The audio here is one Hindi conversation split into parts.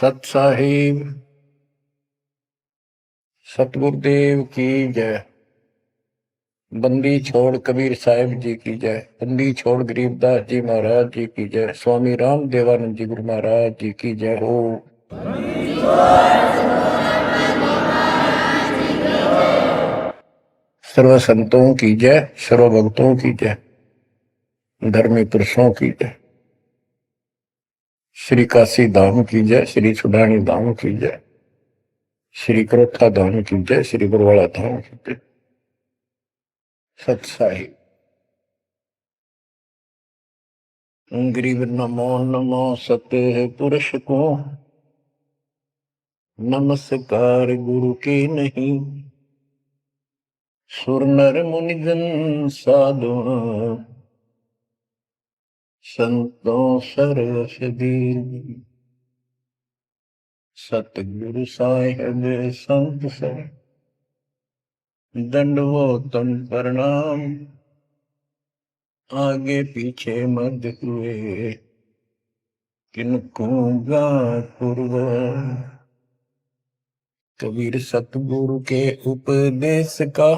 सत साहिब सतगुरुदेव की जय। बंदी छोड़ कबीर साहिब जी की जय। बंदी छोड़ गरीबदास जी महाराज जी की जय। स्वामी राम देवानंद जी गुरु महाराज जी की जय हो। सर्व संतों की जय, सर्व भक्तों की जय, धर्मी पुरुषों की जय। श्री काशी धाम की जय, श्री सुडानी धाम की जय, श्री क्रोथा धाम की जय, श्री बरवाड़ा धाम की जय। सत साहिब गरीब नमो नमो सत्य पुरुष को, नमस्कार गुरु के नहीं। सुर नर मुनिजन साधु, संतों सरसदी। सतगुरु साहिब संत सब, दंडवतन प्रणाम। आगे पीछे मत हुए, किनको पूर्व। कबीर सतगुरु के उपदेश का,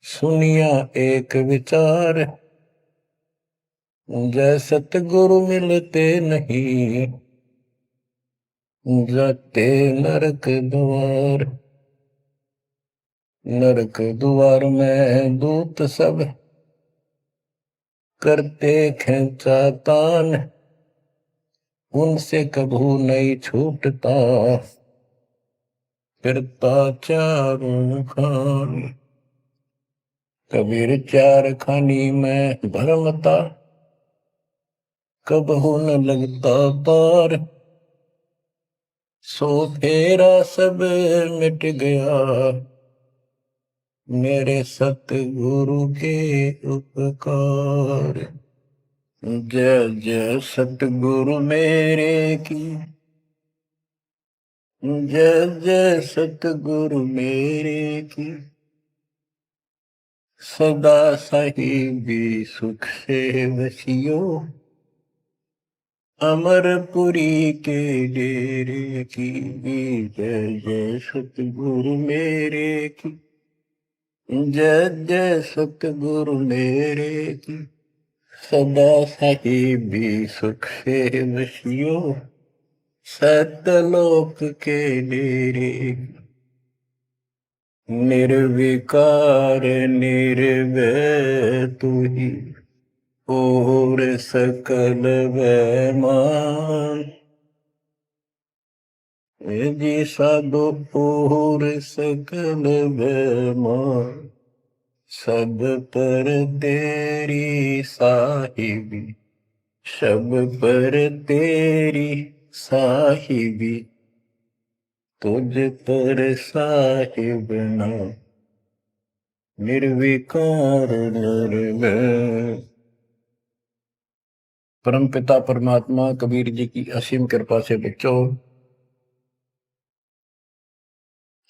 सुनिया एक विचार। जय सतगुरु मिलते नहीं, जाते नरक द्वार। नरक द्वार में दूत सब, करते खेचा तान। उनसे कभू नहीं छूटता, फिरता चारों खान। कबीर चार खानी में भरमता, कबहू न लगता पार। सो फेरा सब मिट गया, मेरे सतगुरु के उपकार। जय जय सतगुरु मेरे की, जय जय सतगुरु मेरे की। सदा साहिबी सुख से वसियो, अमरपुरी के डेरे की। जय जय सतगुरु मेरे की, जय जय सतगुरु मेरे की। सदा साहिबी सुख से वसियो, सतलोक के डेरे। निर्विकार निर्भय तू ही, और सकल वैमान। जी साधो और सकल वैमान। सब पर तेरी साहिबी, सब पर तेरी साहिबी। तुझ पर साहिब नाम, निर्विकार निर्भय। परम पिता परमात्मा कबीर जी की असीम कृपा से बच्चों,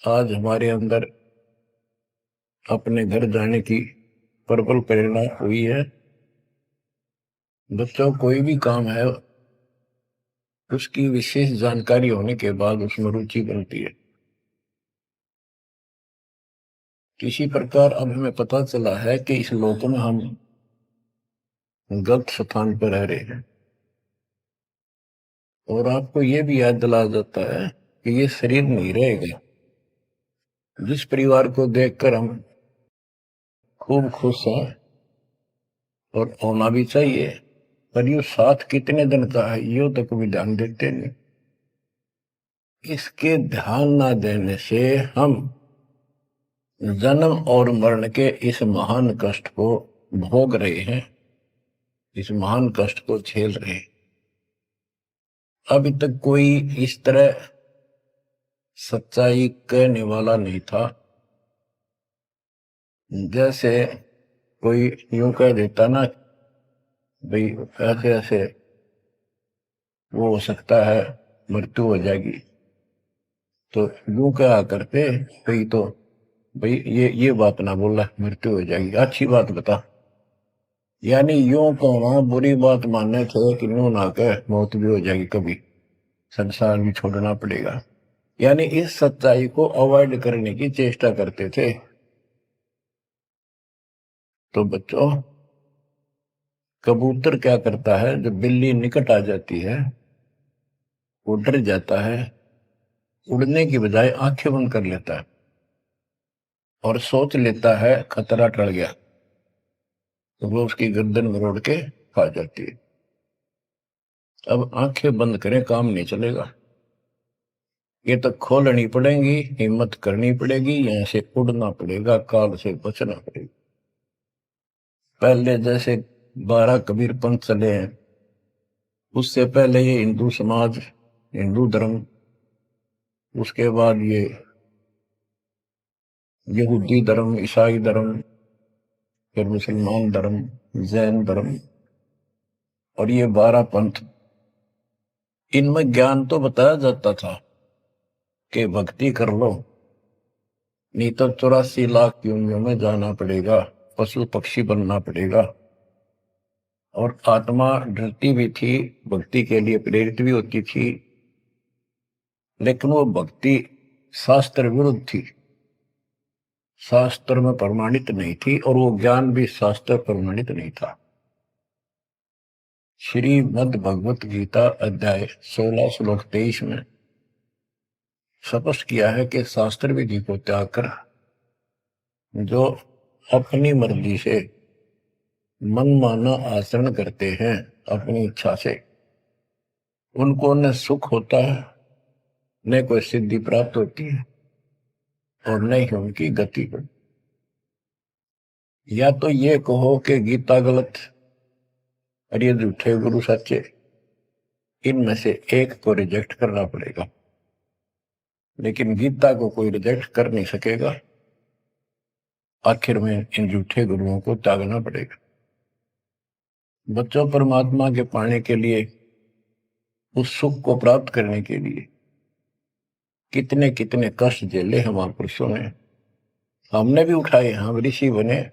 आज हमारे अंदर अपने घर जाने की प्रबल प्रेरणा हुई है। बच्चों, कोई भी काम है उसकी विशेष जानकारी होने के बाद उसमें रुचि बनती है। किसी प्रकार अब हमें पता चला है कि इस लोक में हम गलत स्थान पर रह रहे हैं, और आपको यह भी याद दिला जाता है कि ये शरीर नहीं रहेगा। जिस परिवार को देखकर हम खूब खुश हैं, और होना भी चाहिए, पर ये साथ कितने दिन का है यो तक भी ध्यान देते नहीं। इसके ध्यान ना देने से हम जन्म और मरण के इस महान कष्ट को भोग रहे हैं, इस महान कष्ट को झेल रहे हैं। अभी तक कोई इस तरह सच्चाई कहने वाला नहीं था। जैसे कोई यूं कह देता ना, भाई ऐसे ऐसे वो हो सकता है, मृत्यु हो जाएगी, तो यूं कहा करते भाई, तो भाई ये बात ना बोला, मृत्यु हो जाएगी, अच्छी बात बता। यानी यूं कहना बुरी बात मानने थे कि यूं ना कह, मौत भी हो जाएगी कभी। संसार भी छोड़ना पड़ेगा। यानी इस सच्चाई को अवॉइड करने की चेष्टा करते थे। तो बच्चों, कबूतर क्या करता है, जब बिल्ली निकट आ जाती है वो डर जाता है, उड़ने की बजाय आंखें बंद कर लेता है और सोच लेता है खतरा टल गया, तो वो उसकी गर्दन मरोड़ के खा जाती है। अब आंखें बंद करें काम नहीं चलेगा, ये तो खोलनी पड़ेगी, हिम्मत करनी पड़ेगी, यहां से उड़ना पड़ेगा, काल से बचना पड़ेगा। पहले जैसे 12 कबीर पंथ चले हैं, उससे पहले ये हिंदू समाज, हिंदू धर्म, उसके बाद ये यहूदी धर्म, ईसाई धर्म, फिर मुसलमान धर्म, जैन धर्म, और ये 12 पंथ, इनमें ज्ञान तो बताया जाता था कि भक्ति कर लो, नहीं तो 84 लाख योनियों में जाना पड़ेगा, पशु पक्षी बनना पड़ेगा। और आत्मा डरती भी थी, भक्ति के लिए प्रेरित भी होती थी, लेकिन वो भक्ति शास्त्र विरुद्ध थी, शास्त्र में प्रमाणित नहीं थी, और वो ज्ञान भी शास्त्र प्रमाणित नहीं था। श्रीमद् भगवत गीता अध्याय 16 श्लोक 23 में स्पष्ट किया है कि शास्त्र विधि को त्याग कर जो अपनी मर्जी से मनमाना आचरण करते हैं अपनी इच्छा से, उनको न सुख होता है, न कोई सिद्धि प्राप्त होती है, और न ही उनकी गति होती। या तो ये कहो कि गीता गलत और ये झूठे गुरु सच्चे, इनमें से एक को रिजेक्ट करना पड़ेगा, लेकिन गीता को कोई रिजेक्ट कर नहीं सकेगा। आखिर में इन झूठे गुरुओं को त्यागना पड़ेगा। बच्चों, परमात्मा के पाने के लिए, उस सुख को प्राप्त करने के लिए कितने कितने कष्ट झेले हम महापुरुषों ने, हमने भी उठाए। हम ऋषि बने,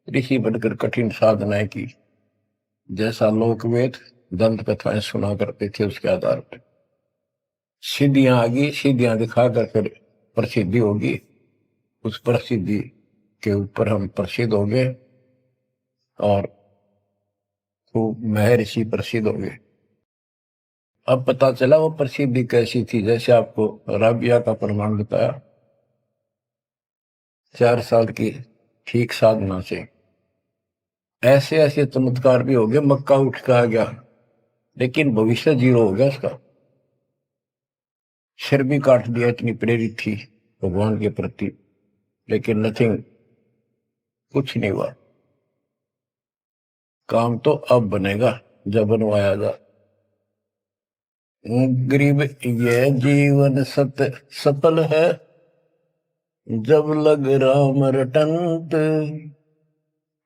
ऋषि बनकर कठिन साधनाएं की, जैसा लोकवेद दंत कथाएं सुना करते थे, उसके आधार पर सिद्धियां आ गई, सिद्धियां दिखाकर फिर प्रसिद्धि होगी, उस प्रसिद्धि के ऊपर हम प्रसिद्ध हो गए और खूब महर्षि प्रसिद्ध हो गए। अब पता चला वो प्रसिद्धि कैसी थी, जैसे आपको राबिया का प्रमाण बताया, 4 साल की ठीक साधना से ऐसे ऐसे चमत्कार भी हो गए, मक्का उठ के आ गया, लेकिन भविष्य जीरो हो गया उसका, सिर भी काट दिया, इतनी प्रेरित थी भगवान के प्रति, लेकिन नथिंग, कुछ नहीं हुआ। काम तो अब बनेगा जब बनवाया जा। गरीब ये जीवन सफल है, जब लग राम रटंत,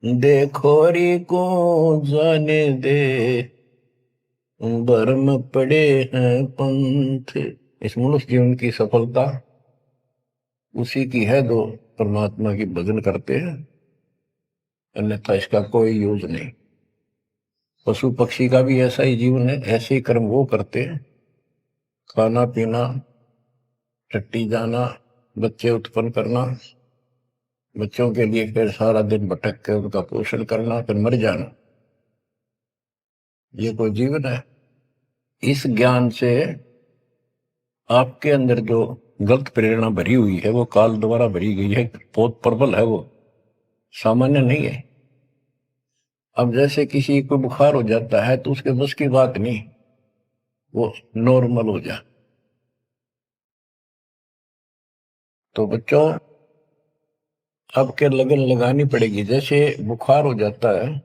देखोरी को जाने दे, भरम पड़े हैं पंथ। इस मनुष्य जीवन की सफलता उसी की है जो परमात्मा की भजन करते हैं, अन्यथा इसका कोई यूज नहीं। पशु पक्षी का भी ऐसा ही जीवन है, ऐसे ही कर्म वो करते हैं, खाना पीना, टट्टी जाना, बच्चे उत्पन्न करना, बच्चों के लिए फिर सारा दिन भटक के उनका पोषण करना, फिर मर जाना, ये कोई जीवन है? इस ज्ञान से आपके अंदर जो गलत प्रेरणा भरी हुई है वो काल द्वारा भरी गई है, बहुत प्रबल है, वो सामान्य नहीं है। अब जैसे किसी को बुखार हो जाता है तो उसके बस की बात नहीं वो नॉर्मल हो जाए। तो बच्चों, अब के लगन लगानी पड़ेगी। जैसे बुखार हो जाता है,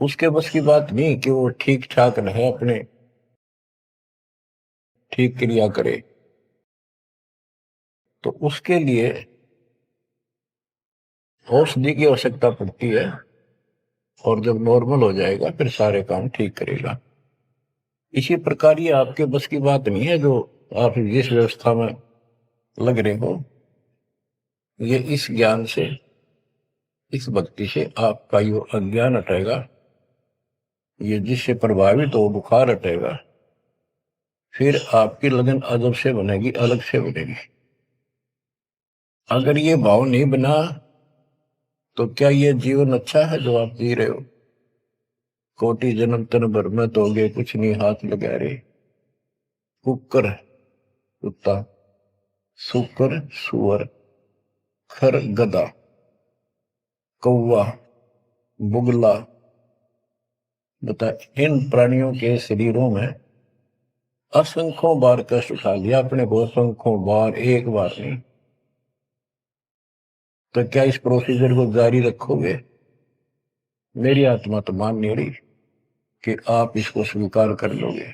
उसके बस की बात नहीं कि वो ठीक ठाक रहे, अपने ठीक क्रिया करे, तो उसके लिए औषधि की आवश्यकता पड़ती है, और जब नॉर्मल हो जाएगा फिर सारे काम ठीक करेगा। इसी प्रकार ये आपके बस की बात नहीं है जो आप जिस व्यवस्था में लग रहे हो, ये इस ज्ञान से, इस भक्ति से आपका यो अज्ञान हटेगा, ये जिससे प्रभावित हो बुखार हटेगा, फिर आपकी लगन अदब से बनेगी, अलग से बनेगी। अगर ये भाव नहीं बना तो क्या ये जीवन अच्छा है जो आप जी रहे हो? कोटि जन्म तन भर में दोगे कुछ नहीं हाथ लगा रे। कुकर कुत्ता, सुकर सुअर, खर गधा, कौवा बुगला, बता इन प्राणियों के शरीरों में असंख्यों बार कष्ट उठा लिया अपने को, असंख्यों बार, एक बार नहीं। तो क्या इस प्रोसीजर को जारी रखोगे? मेरी आत्मा तो मान नहीं रही कि आप इसको स्वीकार कर लोगे।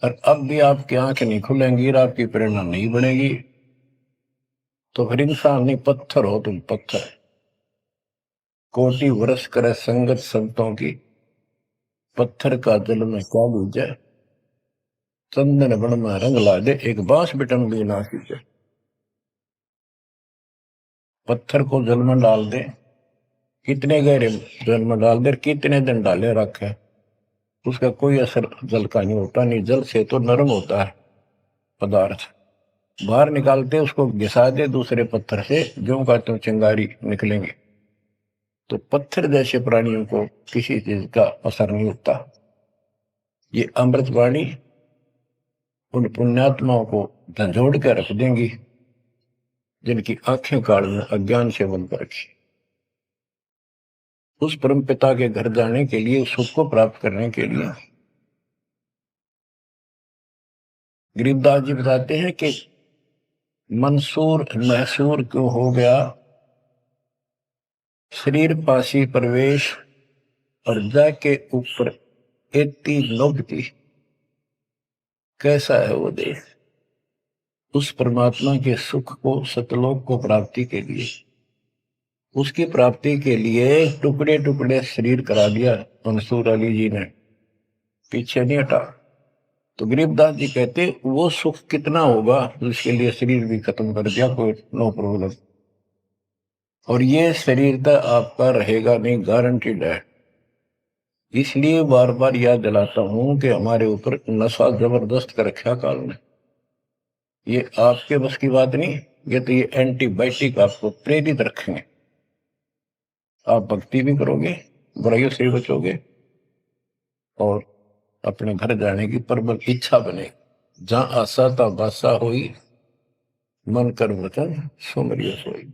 और अब भी आपकी आंख नहीं खुलेंगी और आपकी प्रेरणा नहीं बनेगी तो फिर इंसान नहीं, पत्थर हो तुम, पत्थर। कोटि वर्ष करे संगत संतों की, पत्थर का जल में क्या बूझे। चंदन बन में रंग ला दे, एक बांस बिटन भी ना सीखे। पत्थर को जल में डाल दे, कितने गहरे जल में डाल दे, कितने दिन डाले रखे, उसका कोई असर जल का नहीं होता। नहीं, जल से तो नरम होता है पदार्थ। बाहर निकालते उसको घिसा दे दूसरे पत्थर से, जो का तो चिंगारी निकलेंगे। तो पत्थर जैसे प्राणियों को किसी चीज का असर नहीं होता। ये अमृतवाणी उन पुण्यात्माओं को झंझोड़ कर रख देंगी जिनकी आंखें काल में अज्ञान से बंद कर रखी। उस परम पिता के घर जाने के लिए, सुख को प्राप्त करने के लिए गरीबदास जी बताते हैं कि मंसूर मैसूर क्यों हो गया, शरीर पासी प्रवेश और जाके ऊपर एती नोबती। कैसा है वो देश? उस परमात्मा के सुख को, सतलोक को प्राप्ति के लिए, उसकी प्राप्ति के लिए टुकड़े टुकड़े शरीर करा दिया मंसूर अली जी ने, पीछे नहीं हटा। तो गरीबदास जी कहते वो सुख कितना होगा जिसके लिए शरीर भी खत्म कर दिया, कोई नो प्रॉब्लम। और ये शरीर तो आपका रहेगा नहीं, गारंटीड है। इसलिए बार बार याद दिलाता हूं कि हमारे ऊपर नशा जबरदस्त कर रखा काल ने। ये आपके बस की बात नहीं, ये तो ये एंटीबायोटिक आपको प्रेरित रखेंगे। आप भक्ति भी करोगे, बुराइयों से भी बचोगे और अपने घर जाने की प्रबल इच्छा बने। जहां आशा ता बासा होई, मन कर वचन सुमरियो सोई।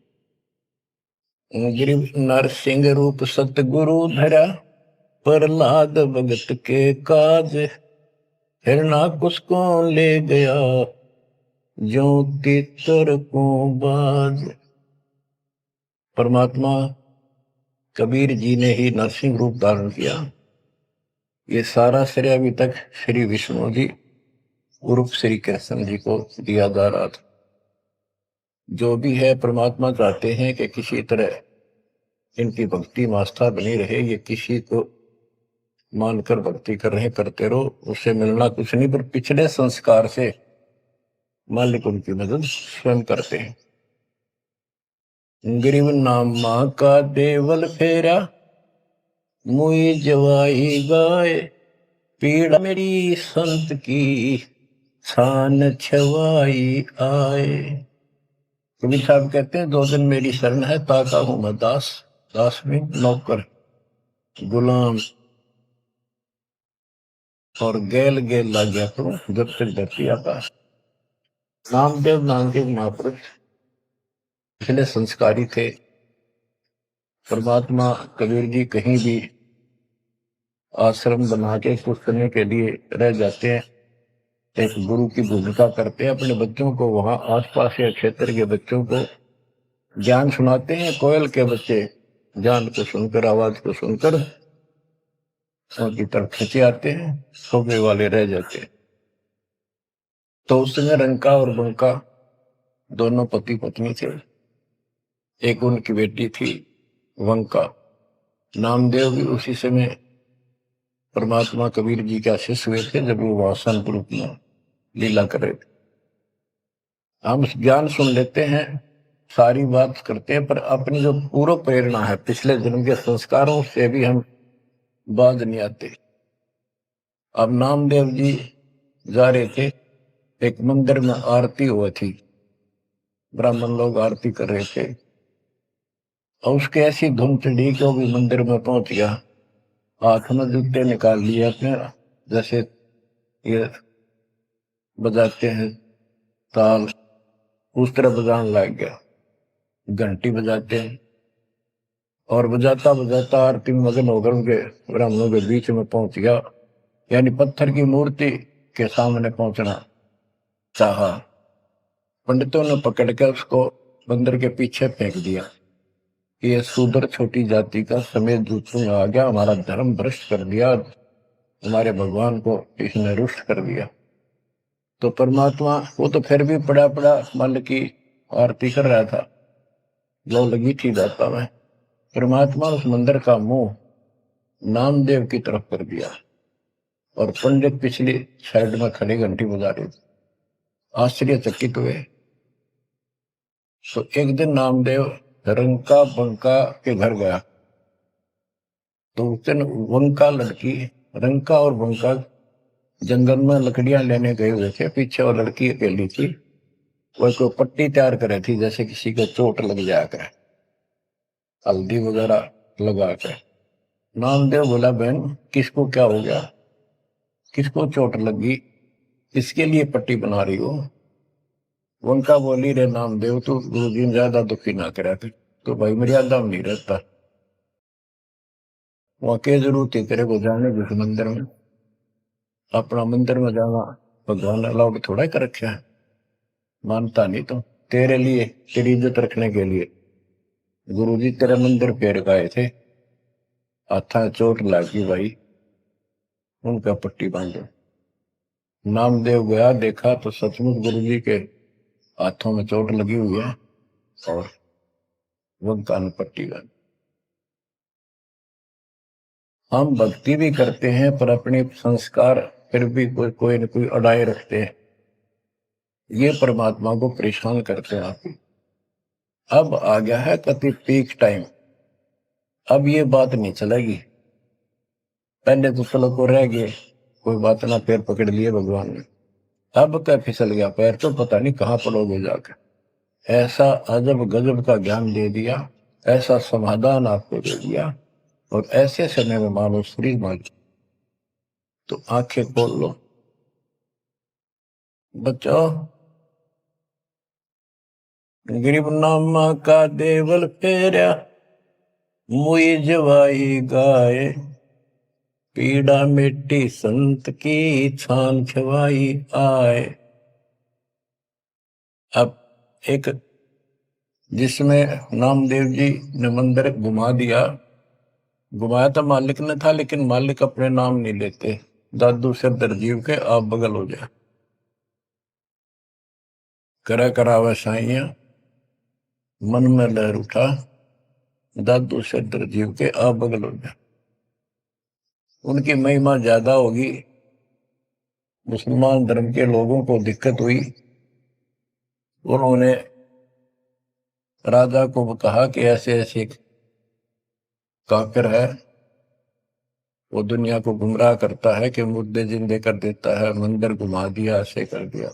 गिरिव नरसिंह रूप सतगुरु धरा, प्रहलाद भगत के काज, हिरणाकुश को ले गया जो तितर को बाज। परमात्मा कबीर जी ने ही नरसिंह रूप धारण किया। ये सारा श्रेय अभी तक श्री विष्णु जी उर्फ श्री कृष्ण जी को दिया जा रहा था। जो भी है परमात्मा चाहते हैं कि किसी तरह इनकी भक्ति में आस्था बनी रहे। ये किसी को मानकर भक्ति कर रहे, करते रहो, उससे मिलना कुछ नहीं, पर पिछले संस्कार से मालिक उनकी मदद स्वयं करते हैं। गरीब नामा का देवल फेरा, मुई जवाई गाय, पीड़ा मेरी संत की छान छवाई आए। कबीर साहब कहते हैं, दो दिन मेरी शरण है, ताका हूं मैं दास, दास में नौकर गुलाम, और गेल गेल लग गया करूं जब तक धरती आकाश। नामदेव नाम के महापुरुष पिछले संस्कारी थे। परमात्मा कबीर जी कहीं भी आश्रम बना के कुछ करने के लिए रह जाते हैं, एक गुरु की भूमिका करते हैं। अपने बच्चों को वहां आसपास के क्षेत्र के बच्चों को ज्ञान सुनाते हैं। कोयल के बच्चे ज्ञान को सुनकर, आवाज को सुनकर उनकी तरफ खींचे आते हैं, सोने वाले रह जाते हैं। तो उस समय रंका और बंका दोनों पति पत्नी थे। एक उनकी बेटी थी वंका। नामदेव भी उसी समय परमात्मा कबीर जी के शिष्य हुए थे जब वो वासन रूप में लीला कर रहे थे। हम ज्ञान सुन लेते हैं, सारी बात करते हैं, पर अपनी जो पूर्व प्रेरणा है, पिछले जन्म के संस्कारों से भी हम बाज नहीं आते। अब नामदेव जी जा रहे थे, एक मंदिर में आरती हुई थी, ब्राह्मण लोग आरती कर रहे थे, और उसके ऐसी धुन चढ़ी कि वो भी मंदिर में पहुंच गया। हाथ में जूते निकाल लिए अपने, जैसे ये बजाते हैं ताल, उस तरह बजाने लग गया, घंटी बजाते हैं, और बजाता बजाता आरती में मगन होकर उनके ब्राह्मणों के बीच में पहुंच गया, यानी पत्थर की मूर्ति के सामने पहुंचना चाहा। पंडितों ने पकड़ कर उसको मंदिर के पीछे फेंक दिया कि ये शूद्र छोटी जाति का समेत दूसरों में आ गया, हमारा धर्म भ्रष्ट कर दिया, हमारे भगवान को इसने रुष्ट कर दिया। तो परमात्मा वो तो फिर भी पड़ा पड़ा मल की आरती कर रहा था, लो लगी थी दाता में। परमात्मा उस मंदिर का मुंह नामदेव की तरफ कर दिया, और पंडित पिछली साइड में खड़े घंटी बजा रहे थे, आश्चर्यचकित हुए। तो एक दिन नामदेव रंका बंका के घर गया, तो उस दिन वंका लड़की, रंका और बंका जंगल में लकड़ियां लेने गए हुए थे, पीछे वो लड़की अकेली थी, वो कोई पट्टी तैयार करे थी, जैसे किसी को चोट लग जाया करे, हल्दी वगैरह लगा कर। नामदेव बोला, बहन किसको क्या हो गया, किसको चोट लगी, किसके लिए पट्टी बना रही हो? उनका बोली, रे नामदेव तू गुरु जी ज्यादा दुखी ना करा कर, तो भाई मर्यादा में नहीं रहता, वहां के जरूरत है तेरे को जाने जिस मंदिर में, अपना मंदिर में जाना भगवान अलाउड थोड़ा कर रखा है, मानता नहीं तो तेरे लिए, तेरी इज्जत रखने के लिए गुरु जी तेरे मंदिर फेर गए थे, हाथा चोट लगी भाई, उनका पट्टी बांधो। नामदेव गया, देखा तो सचमुच गुरु जी के हाथों में चोट लगी हुई है, और उनका पट्टी बांध। हम भक्ति भी करते हैं पर अपने संस्कार फिर भी कोई न कोई अड़ाए रखते हैं, ये परमात्मा को परेशान करते हैं। आप अब आ गया है कति पीक टाइम, अब ये बात नहीं चलेगी। पहले तो चलो को रह गए, कोई बात ना, पैर पकड़ लिए भगवान ने, अब क्या फिसल गया पैर, तो पता नहीं कहाँ पड़ोगे जाकर। ऐसा अजब गजब का ज्ञान दे दिया, ऐसा समाधान आपको दे दिया, और ऐसे समय में मानो शरीर मान, तो आंखें खोल लो बच्चों। गरीब नामा का देवल फेरा, मुई जवाई गाय, पीड़ा मिट्टी संत की छान खवाई आए। अब एक जिसमें नामदेव जी ने मंदिर घुमा दिया, घुमाया तो मालिक ने था, लेकिन मालिक अपने नाम नहीं लेते, दादू से दरजीव के आप बगल हो जाए, करा करावे साइया मन में लहर उठा, दादू से दरजीव के आप बगल हो जाए। उनकी महिमा ज्यादा होगी, मुसलमान धर्म के लोगों को दिक्कत हुई, उन्होंने राजा को कहा कि ऐसे ऐसे काफिर है, वो दुनिया को गुमराह करता है कि मुर्दे जिंदे कर देता है, मंदिर घुमा दिया, ऐसे कर दिया।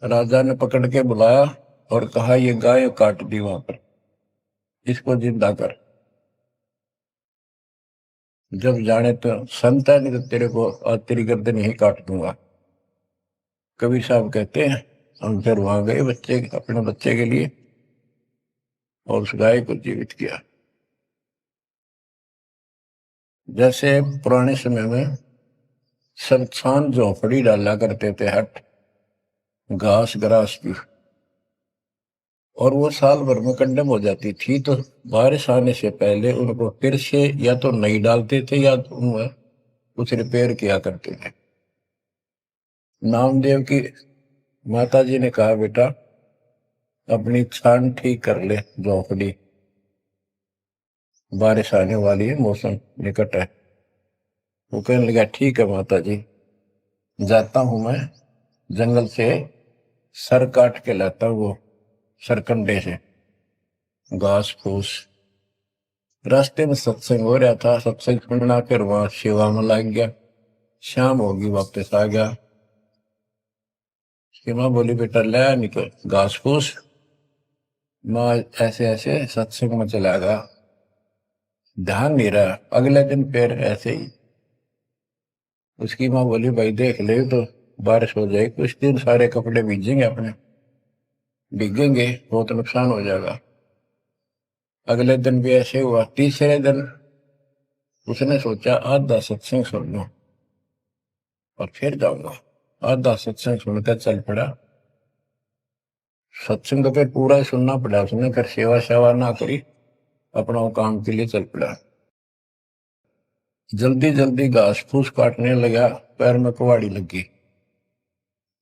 राजा ने पकड़ के बुलाया और कहा, ये गाय काट दी वहां पर, इसको जिंदा कर, जब जाने तो संत है, नहीं तो तेरे को आज तेरी गर्दन यही काट दूंगा। कबीर साहब कहते हैं, हम फिर वहां गए बच्चे, अपने बच्चे के लिए, और उस गाय को जीवित किया। जैसे पुराने समय में सब छान झोपड़ी डाला करते थे, हट घास ग्रास की, और वो साल भर में कंडम हो जाती थी, तो बारिश आने से पहले उनको फिर से या तो नहीं डालते थे, या तो उनमें कुछ रिपेयर किया करते थे। नामदेव की माता जी ने कहा, बेटा अपनी छान ठीक कर ले झोपड़ी, बारिश आने वाली है, मौसम निकट है। वो कहने लगा, ठीक है माता जी, जाता हूं मैं जंगल से सर काट के लाता हूं, वो सरकंडे से घास फूस। रास्ते में सत्संग हो रहा था, सत्संग सुनना, फिर वहां सेवा में लग गया। शाम होगी, वापस आ गया। उसकी माँ बोली बेटा ले निकल घास फूस। माँ ऐसे ऐसे सत्संग में चला गया, ध्यान नहीं रहा। अगले दिन फिर ऐसे ही। उसकी माँ बोली भाई देख ले तो बारिश हो जाएगी, कुछ दिन सारे कपड़े भीजेंगे, अपने भीगेंगे, बहुत नुकसान हो जाएगा। अगले दिन भी ऐसे हुआ। तीसरे दिन उसने सोचा आधा सत्संग सुन लो और फिर जाऊंगा। आधा सत्संग सुनकर चल पड़ा। सत्संग तो फिर पूरा ही सुनना पड़ा उसने, फिर सेवा सेवा ना करी, अपना काम के लिए चल पड़ा। जल्दी जल्दी घास फूस काटने लगा, पैर में कुहाड़ी लगी,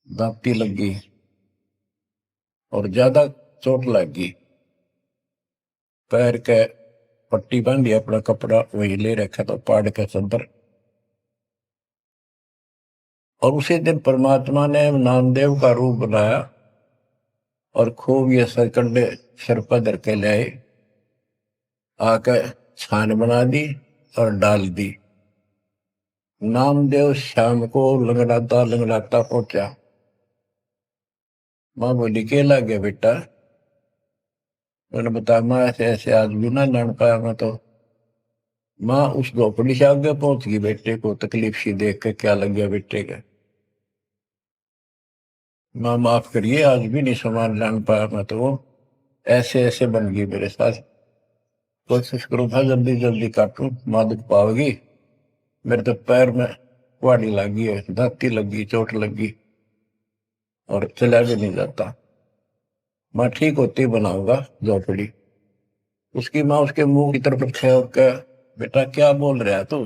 दांती लगी और ज्यादा चोट लगी। पैर के पट्टी बांधी, अपना कपड़ा वही ले रखा था पाड़ के चंदर। और उसी दिन परमात्मा ने नामदेव का रूप बनाया और खूब ये सरकंडे सिर पर धर के लाए, आकर छान बना दी और डाल दी। नामदेव शाम को लंगड़ाता लंगड़ाता पहुंचा। माँ बोली के ला गया बेटा? मैंने बताया माँ ऐसे ऐसे आज भी ना लड़ पाया मैं तो। माँ उस झोपड़ी से आगे पहुंच गई, बेटे को तकलीफ सी देख के क्या लग गया बेटे के। माँ माफ करिए आज भी नहीं सामान लान पाया मैं तो, वो ऐसे ऐसे बन गई मेरे साथ। कोशिश करूँ था जल्दी जल्दी काटूं, माँ दुख पाओगी। मेरे तो पैर में कुहाड़ी लगी है, दांती लगी, चोट लगी और चला भी नहीं जाता। माँ ठीक होती बनाऊंगा झोपड़ी। उसकी माँ उसके मुंह की तरफ खेव के बेटा क्या बोल रहा है तू?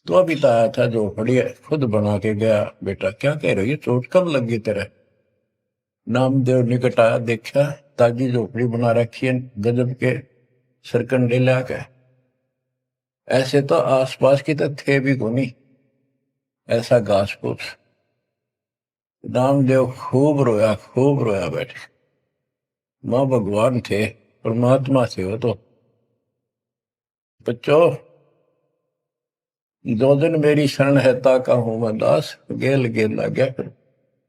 तो अभी तो आया था झोपड़ी खुद बना के गया। बेटा क्या कह रही है, चोट कब लगी तेरे? नामदेव निकट आया, देखा ताजी झोपड़ी बना रखी है गजब के सरकंडे लाके। ऐसे तो आसपास की तो थे भी कोनी, ऐसा घास फूस। नामदेव खूब रोया बैठे। माँ भगवान थे, परमात्मा थे वो तो। बच्चों दो दिन मेरी शरण है ताका हूं मैं दास, गेल गेल ला गया फिर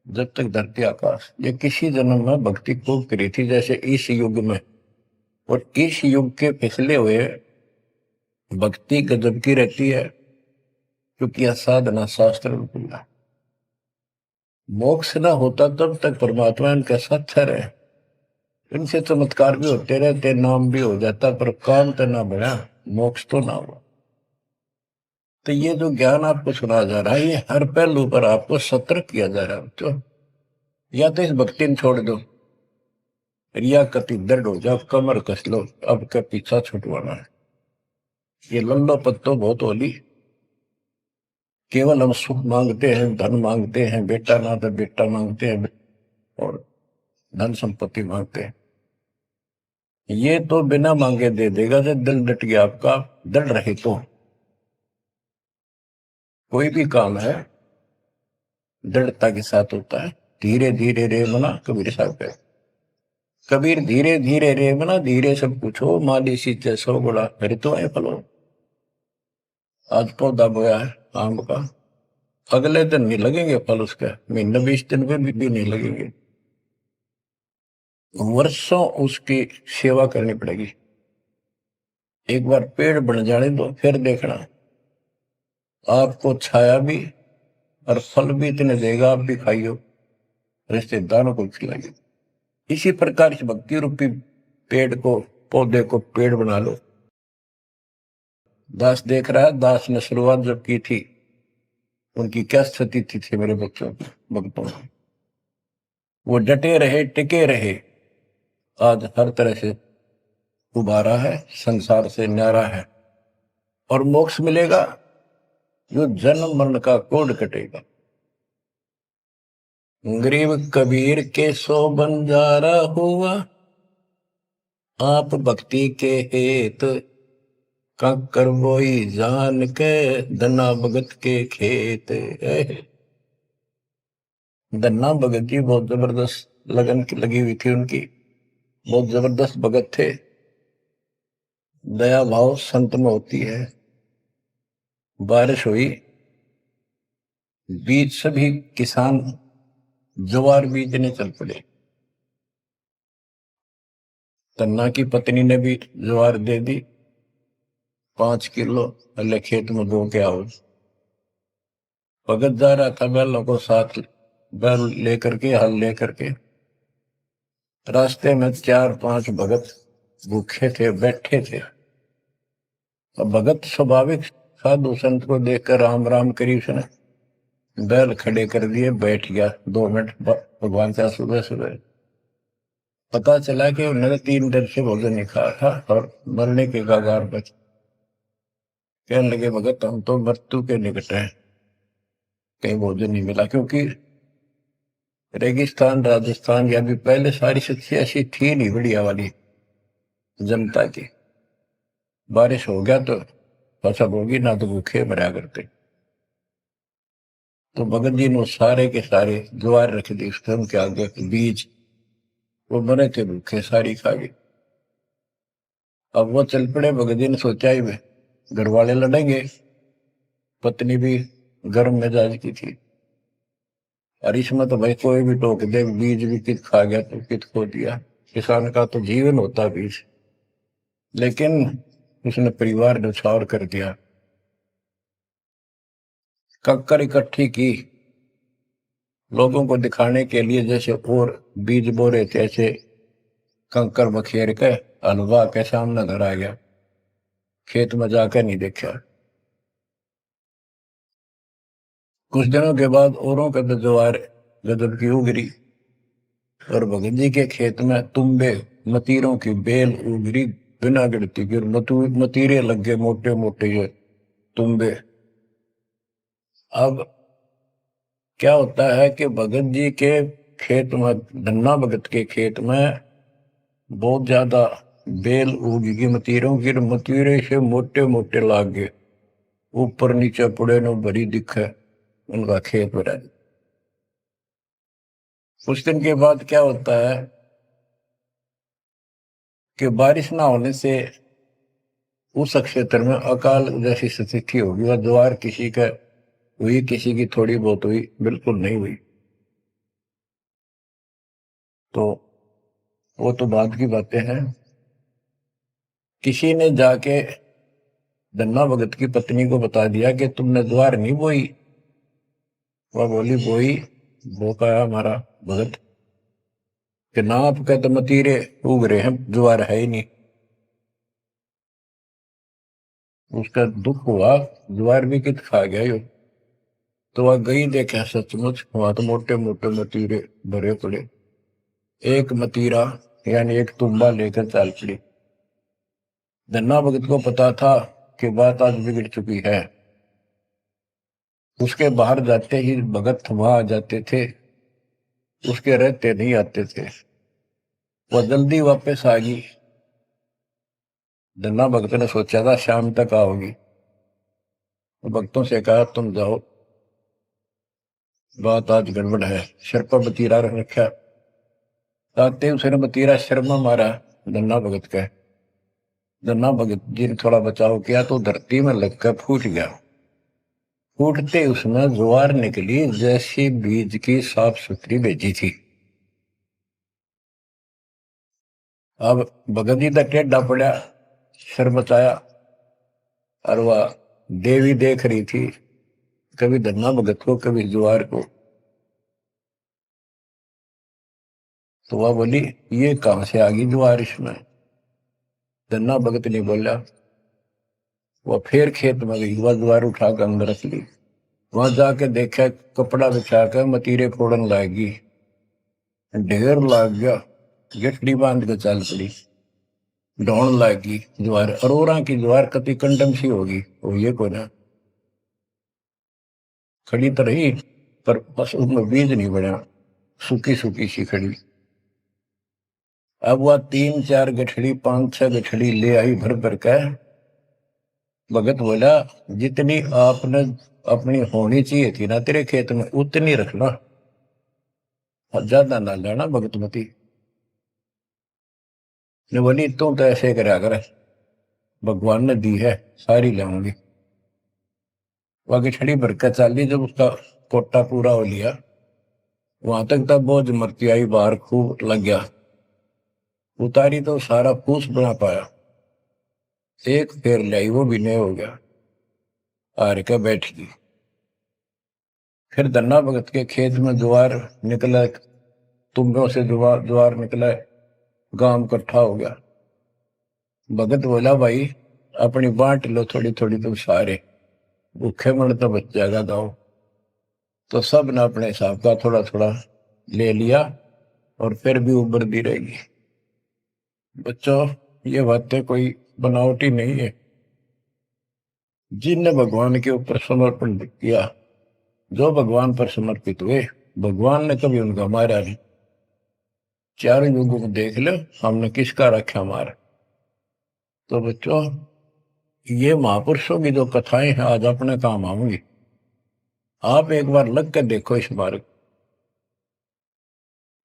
जब तक धरती आकाश। ये किसी जन्म में भक्ति खूब करी थी जैसे इस युग में, और इस युग के पिछले हुए भक्ति गजब की रहती है, क्योंकि यह साधना शास्त्र रूपा। मोक्ष न होता तब तक परमात्मा इनके साथ ठहरे। इनसे चमत्कार भी होते रहते, नाम भी हो जाता, पर काम तो ना बढ़ा, मोक्ष तो ना हुआ। तो ये जो ज्ञान आपको सुना जा रहा है, ये हर पहलू पर आपको सतर्क किया जा रहा है। तो या तो इस भक्ति ने छोड़ दो, रिया कति दर्द हो जाओ, कमर कस लो, अब का पीछा छुटवाना है। ये लल्लो पत्तो बहुत होली। केवल हम सुख मांगते हैं, धन मांगते हैं, बेटा ना तो बेटा मांगते हैं और धन संपत्ति मांगते हैं। ये तो बिना मांगे दे देगा जब दिल डट गया आपका। डर रहे तो कोई भी काम है दृढ़ता के साथ होता है। धीरे धीरे रे मना, कबीर साहब कहते। कबीर धीरे धीरे रे मना, धीरे सब कुछ हो, माली सींचे सौ गुड़ा ऋतु है फलो। आज पौधा बोया है आम का, अगले दिन नहीं लगेंगे फल उसके, महीने 20 दिन में भी नहीं लगेंगे। वर्षों उसकी सेवा करनी पड़ेगी। एक बार पेड़ बन जाने दो, फिर देखना आपको छाया भी और फल भी इतने देगा, आप भी खाइयो, रिश्तेदारों को खिलाइए। इसी प्रकार इस भक्ति रूपी पेड़ को, पौधे को पेड़ बना लो। दास देख रहा है, दास ने शुरुआत जब की थी उनकी क्या स्थिति थी मेरे बच्चों की, भक्तों की। वो डटे रहे, टिके रहे, आज हर तरह से उबारा है, संसार से न्यारा है और मोक्ष मिलेगा। जो जन्म मरण का कोड कटेगा। गरीब कबीर के सो बंजारा हुआ, आप भक्ति के हेत कंकर बोई जान के, धना भगत के खेत। धन्ना भगत जी बहुत जबरदस्त लगन की लगी हुई थी उनकी, बहुत जबरदस्त भगत थे। दया भाव संत में होती है। बारिश हुई, बीज सभी किसान ज्वार बीजने चल पड़े। तन्ना की पत्नी ने भी ज्वार दे दी 5 किलो, अल्ले खेत में बो के आओ। भगत जा रहा था बैलों को साथ, बैल लेकर के, हल लेकर के। रास्ते में 4-5 भगत भूखे थे, बैठे थे। अब भगत स्वाभाविक साधु संत को देखकर राम राम करी, उसने बैल खड़े कर दिए, बैठ गया 2 मिनट भगवान का। सुबह सुबह पता चला कि उन्होंने 3 दिन से भोजन नहीं खाया था और मरने के कगार पर। कहने लगे भगत हम तो मृत्यु के निकट हैं, कहीं भोजन नहीं मिला। क्योंकि रेगिस्तान राजस्थान या भी पहले सारी सच्ची ऐसी थी नहीं बढ़िया वाली जनता की। बारिश हो गया तो फसल होगी, ना तो भूखे मरा करते। तो भगत जी ने सारे के सारे ज्वार रख दी उसके उनके आगे, बीज। वो मरे थे भूखे, सारी खा गए। अब वो चल पड़े। भगत जी ने सोचा ही वे घर वाले लड़ेंगे, पत्नी भी गर्म मिजाज की थी, और इसमें तो भाई कोई भी टोक दे, बीज भी कित खा गया तो कित खो दिया। किसान का तो जीवन होता बीज। लेकिन उसने परिवार न्यौछावर कर दिया। कक्कर इकट्ठी की लोगों को दिखाने के लिए, जैसे और बीज बो रहे थे ऐसे कंकर बखेर के हलवा के सामने घर आ गया। खेत में जाकर नहीं देखा। कुछ दिनों के बाद औरों के तो ज्वार गजब की उगरी, और भगत जी के खेत में तुम्बे मतीरों की बेल उगरी बिना गिनती की। मतीरे लग गए मोटे मोटे ये तुम्बे। अब क्या होता है कि भगत जी के खेत में, धन्ना भगत के खेत में बहुत ज्यादा बेल उगी मतीरों की। मतीरे से मोटे मोटे लाग गए, ऊपर नीचे पुड़े नो भरी दिखे उनका खेत भरा। कुछ दिन के बाद क्या होता है कि बारिश ना होने से उस क्षेत्र में अकाल जैसी स्थिति होगी। वह ज्वार किसी का हुई, किसी की थोड़ी बहुत हुई, बिल्कुल नहीं हुई। तो वो तो बाद की बातें हैं। किसी ने जाके धन्ना भगत की पत्नी को बता दिया कि तुमने ज्वार नहीं बोई। वह बोली बोई, वो कहा हमारा भगत कि ना आपके तो मतीरे उग रहे हैं, ज्वार है ही नहीं। उसका दुख हुआ, ज्वार भी कित खा गया यो। तो वह गई, देखा सचमुच वहां तो मोटे मोटे मतीरे भरे पड़े। एक मतीरा यानी एक तुम्बा लेकर चल पड़ी। धन्ना भगत को पता था कि बात आज बिगड़ चुकी है। उसके बाहर जाते ही भगत वहां आ जाते थे, उसके रहते नहीं आते थे। वह जल्दी वापस आ गई। धन्ना भगत ने सोचा था शाम तक आओगी। भक्तों से कहा तुम जाओ, बात आज गड़बड़ है। सिर पर बतीरा रख रखा। आते उसने बतीरा सिर में मारा धन्ना भगत का। धन्ना भगत जी ने थोड़ा बचाव किया तो धरती में लगकर फूट गया। फूटते उसमें ज्वार निकली जैसी बीज की साफ सुथरी भेजी थी। अब भगत जी तक टेढ़ा पड़ा, सिर बचाया, और वह देवी देख रही थी, कभी धन्ना भगत को कभी ज्वार को। तो वह बोली ये कहां से आ गई ज्वार इसमें। धन्ना भगत नहीं बोला। वह फिर खेत में गई, वह ज्वार उठाकर अंदर रख ली। वहां जाके देखा कपड़ा बिछाकर मतीरे फोड़न लागी, ढेर लाग गया। गठड़ी बांध के चल पड़ी, ढोण लागी ज्वार। अरोरा की ज्वार कति कंडम सी होगी, वो ये को ना खड़ी तो रही, पर बस उसमें बीज नहीं बना, सूखी सूखी सी खड़ी। अब वह 3-4 गठड़ी 5-6 गठड़ी ले आई भर भर के। भगत बोला जितनी आपने अपनी होनी चाहिए थी ना तेरे खेत में उतनी रखना, ज्यादा ना लेना। भगतमती ने बोली तू तो ऐसे करा कर, भगवान ने दी है सारी लाऊंगी। वह गठड़ी भर के चाली। जब उसका कोटा पूरा हो लिया, वहां तक तब बोझ मरती आई बाहर खूब लग गया, उतारी तो सारा फूस बना पाया, एक फेर लाई वो भी नहीं हो गया, हार के बैठ गई। फिर धन्ना भगत के खेत में ज्वार निकला, तुम्बों से ज्वार निकला, गांव इकट्ठा हो गया। भगत बोला भाई अपनी बांट लो थोड़ी थोड़ी, तुम सारे भूखे मर तो बच जाएगा गाँव। तो सब ने अपने हिसाब का थोड़ा थोड़ा ले लिया और फिर भी उभरती रहेगी। बच्चों ये बातें कोई बनावटी नहीं है। जिनने भगवान के ऊपर समर्पण किया, जो भगवान पर समर्पित हुए, भगवान ने कभी उनका मारा नहीं। चारों युगों को देख लो, हमने किसका रखा मारा। तो बच्चों ये महापुरुषों की जो कथाएं हैं आज अपने काम आऊंगी। आप एक बार लग कर देखो इस मार्ग,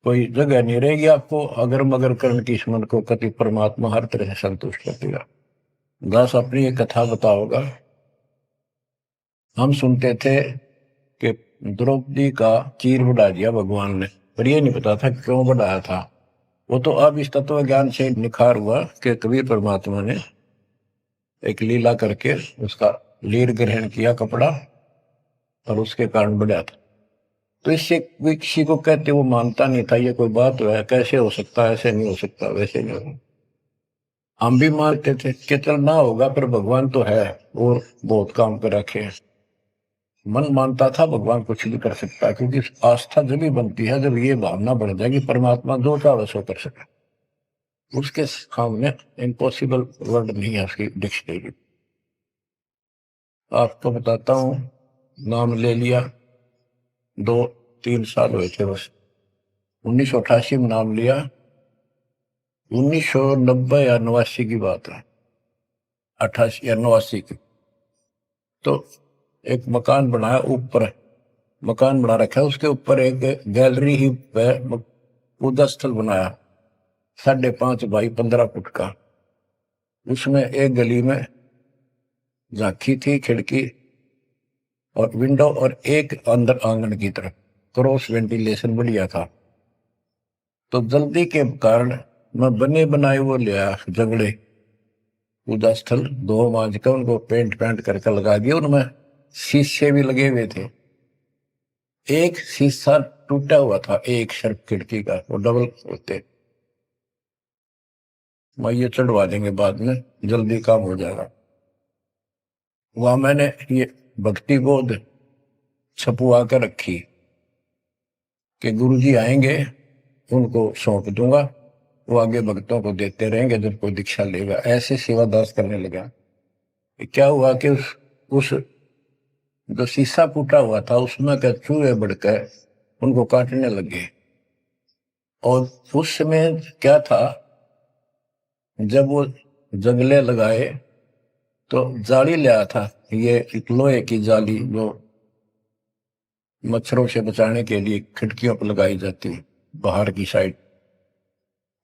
कोई जगह नहीं रहेगी आपको अगर मगर करने की, इस मन को कति परमात्मा हर तरह से संतुष्ट कर देगा। दास अपनी एक कथा बताओगा। हम सुनते थे कि द्रौपदी का चीर बढ़ा दिया भगवान ने, पर ये नहीं पता था क्यों बढ़ाया था। वो तो अब इस तत्व ज्ञान से निखार हुआ कि कबीर परमात्मा ने एक लीला करके उसका लीर ग्रहण किया कपड़ा, और उसके कारण बढ़ा था। तो इससे कोई किसी को कहते वो मानता नहीं था, ये कोई बात है, कैसे हो सकता है, ऐसे नहीं हो सकता, वैसे नहीं हो। हम भी मानते थे कि चल ना होगा, पर भगवान तो है और बहुत काम कर रखे हैं। मन मानता था भगवान कुछ भी कर सकता है, क्योंकि आस्था जब भी बनती है जब ये भावना बढ़ जाएगी परमात्मा जो चाहे सो कर सके। उसके सामने इम्पॉसिबल वर्ड नहीं है उसकी डिक्शनरी। आपको बताता हूँ, नाम ले लिया, 2-3 साल हुए थे बस। 1988 में नाम लिया, 1990 या 89 की बात है, 88 या 89 की। तो एक मकान बनाया, ऊपर मकान बना रखा है, उसके ऊपर एक गैलरी ही पूजा स्थल बनाया, 5.5 बाई 15 फुट का। उसमें एक गली में झांकी थी, खिड़की और विंडो, और एक अंदर आंगन की तरफ क्रॉस वेंटिलेशन बढ़िया था। तो जल्दी के कारण मैं बने बनाए वो लिया जगड़े, पूजा स्थल 2 मांझ का उनको पेंट करके लगा दिया। उनमें शीशे भी लगे हुए थे, एक शीशा टूटा हुआ था एक शर्फ खिड़की का, वो डबल होते। मैं ये चढ़वा देंगे बाद में, जल्दी काम हो जाएगा। वहां मैंने ये भक्ति बोध छपुआ कर रखी कि गुरुजी आएंगे उनको सौंप दूंगा, वो आगे भक्तों को देते रहेंगे जब कोई दीक्षा लेगा। ऐसे सेवादास करने लगा। क्या हुआ कि उस जो शीशा फूटा हुआ था उसमें के चूहे बढ़कर उनको काटने लगे। और उस समय क्या था, जब वो जंगले लगाए तो जाली लिया था, ये एक लोहे की जाली जो मच्छरों से बचाने के लिए खिड़कियों पर लगाई जाती है बाहर की साइड।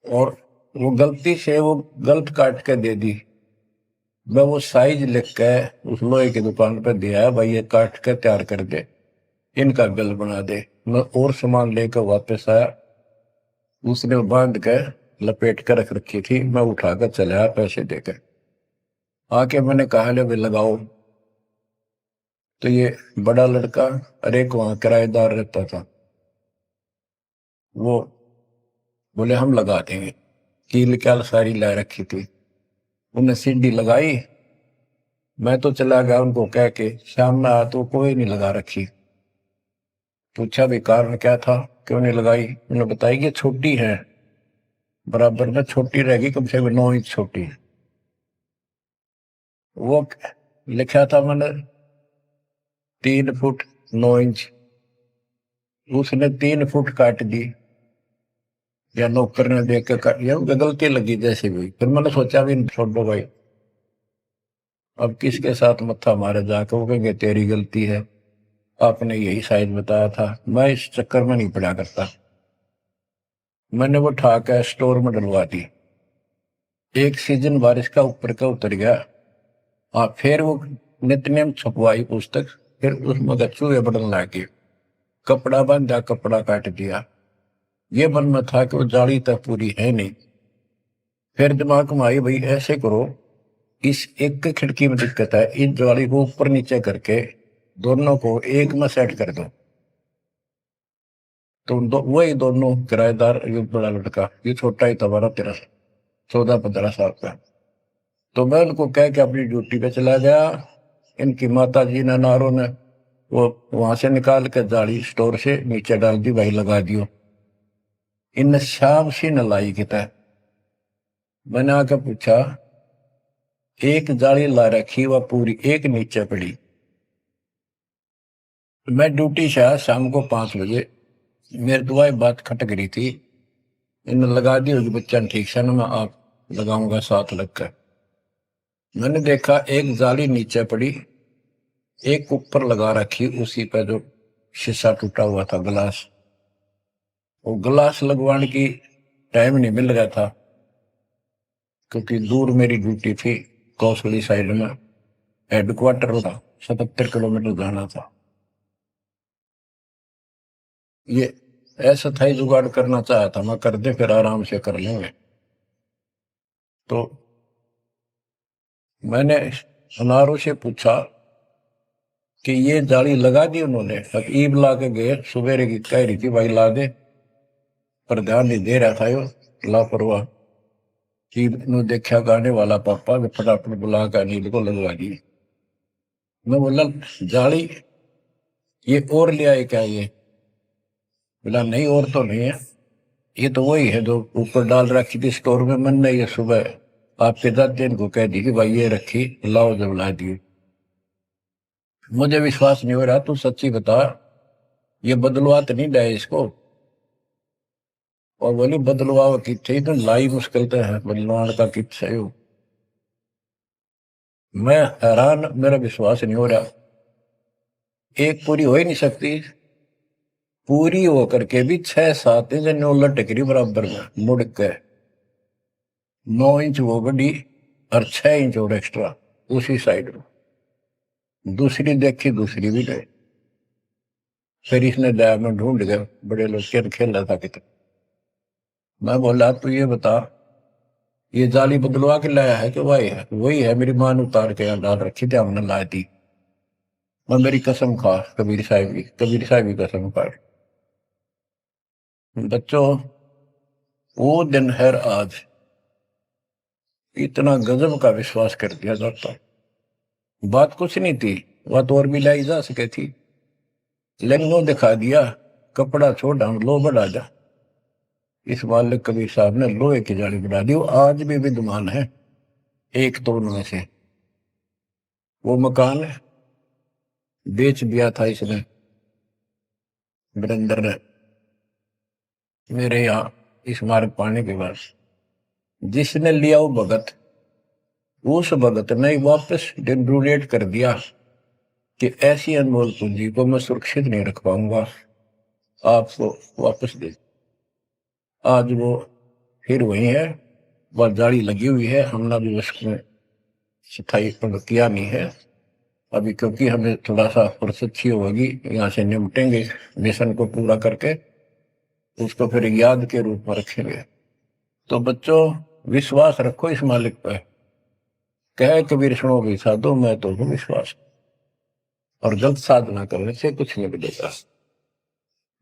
और वो गलती से वो गलत काट के दे दी। मैं वो साइज लिख के उस लोहे की दुकान पर दिया, भाई ये काट के तैयार कर दे, इनका बिल बना दे। मैं और सामान लेकर वापस आया, उसने बांध के लपेट कर रख रखी थी, मैं उठाकर चला आया पैसे देकर। आके मैंने कहा ले भाई लगाओ। तो ये बड़ा लड़का और एक वहां किराएदार रहता था, वो बोले हम लगा देंगे। कील क्या सारी ला रखी थी, उन्हें सीढ़ी लगाई। मैं तो चला गया उनको कह के, शाम में आया तो कोई नहीं लगा रखी। पूछा भी कारण क्या था, क्यों नहीं लगाई। उन्होंने बताई कि छोटी है, बराबर में छोटी रहेगी, कम से कम 9 इंच छोटी। वो लिखा था मैंने 3 फुट 9 इंच, उसने 3 फुट काट दी, या नौकर ने देख के काट, या गलती लगी जैसे भी। फिर मैंने सोचा भी छोड़ो भाई, अब किसके साथ मत्था मारे जाकर, वो कहेंगे तेरी गलती है, आपने यही साइज बताया था। मैं इस चक्कर में नहीं पड़ा करता। मैंने वो उठा के स्टोर में डलवा दी। एक सीजन बारिश का ऊपर का उतर गया। हाँ, फिर वो नित्य नेम छपवाई पुस्तक, फिर उसमें चूहे बढ़ने लगे। कपड़ा बांधा, कपड़ा काट दिया। ये मन में था कि वो जाली तक पूरी है नहीं। फिर दिमाग में आई, भाई ऐसे करो, इस एक खिड़की में दिक्कत है, इस जाली को ऊपर नीचे करके दोनों को एक में सेट कर दो। तो वही दोनों किराएदार, ये बड़ा लड़का, ये छोटा ही था, 12-13 14-15 साल का। तो मैं उनको कह के अपनी ड्यूटी पे चला गया। इनकी माता जी ने, नारों ने, वो वहां से निकाल के जाली स्टोर से नीचे डाल दी, भाई लगा दियो। इन शाम से न लाई किता। मैंने आकर पूछा, एक जाली ला रखी, वह पूरी एक नीचे पड़ी। मैं ड्यूटी से आया शाम को 5 बजे। मेरे दुआएं बात खटक रही थी। इन लगा दी होगी बच्चा ने, ठीक से ना, मैं आप लगाऊंगा साथ लगकर। मैंने देखा एक जाली नीचे पड़ी, एक ऊपर लगा रखी, उसी पे जो शीशा टूटा हुआ था, गिलास। वो गिलास लगवाने की टाइम नहीं मिल रहा था, क्योंकि दूर मेरी ड्यूटी थी, कौशली साइड में हेडक्वार्टर था, 77 किलोमीटर जाना था। ये ऐसा था ही, जुगाड़ करना चाहा था मैं, कर दे फिर आराम से कर लेंगे। तो मैंने अनारों से पूछा कि ये जाली लगा दी उन्होंने? अब ईब ला के गए, सवेरे की कह रही थी भाई ला दे, पर ध्यान नहीं दे रहा था यो, लापरवाह। ईब ने देखा गाने वाला पापा, फटाफट बुला कर नींद को लगवा दी। मैं बोला, जाली ये और ले आए क्या? ये बोला नहीं, और तो नहीं है, ये तो वही है जो ऊपर डाल रखी थी स्टोर में। मन ने ये सुबह आपके दादी को कह दी कि भाई ये रखी, लाओ, जब ला दी। मुझे विश्वास नहीं हो रहा, तू सच्ची बता, ये बदलवा तो नहीं लाए इसको? और बोली, बदलवा किथे, तो लाई मुश्किल तो है, बदलवान का कित है। मैं हैरान, मेरा विश्वास नहीं हो रहा। एक पूरी हो ही नहीं सकती, पूरी होकर के भी 6-7 इंच नो लटक रही बराबर में मुड़ के। 9 इंच वो बड़ी और 6 इंच और एक्स्ट्रा उसी साइड में। दूसरी देखी, दूसरी भी नहीं। फिर इसने लैब में ढूंढ गया, बड़े लोग खेल खेल रहा था कितना। मैं बोला, तू ये बता, ये जाली बदलवा के लाया है कि वही है? वही है, मेरी मां ने उतार के यहाँ डाल रखी थी, हमने ला दी। मैं मेरी कसम खा, कबीर साहब की, कबीर साहब की कसम खा। बच्चों, वो दिन है आज, इतना गजब का विश्वास कर दिया जाता। बात कुछ नहीं थी, बात और भी लाई जा सके थी, लेकिन दिखा दिया, कपड़ा छोड़, हम लो बढ़ा जा। इस मालिक कबीर साहब ने लोहे की जाली बढ़ा दी। वो आज भी विद्यमान है, एक तो उनमें से। वो मकान बेच दिया था इसने, वीरेंद्र ने, मेरे यहाँ इस मार्ग पाने के बाद। जिसने लिया वो भगत, उस भगत ने वापस डोनेट कर दिया कि ऐसी अनमोल पूंजी को मैं सुरक्षित नहीं रख पाऊंगा, आपको वापस दे। आज वो फिर वही है, वह जाली लगी हुई है, हमने भी उसमें सफाई किया नहीं है अभी, क्योंकि हमें थोड़ा सा फुर्सत अच्छी होगी, यहाँ से निपटेंगे मिशन को पूरा करके, उसको फिर याद के रूप में रखेंगे। तो बच्चों, विश्वास रखो इस मालिक पर। कह कबीर सुनो भी साधो, मैं तो हूँ विश्वास, और गलत साधना करने से कुछ नहीं मिलेगा।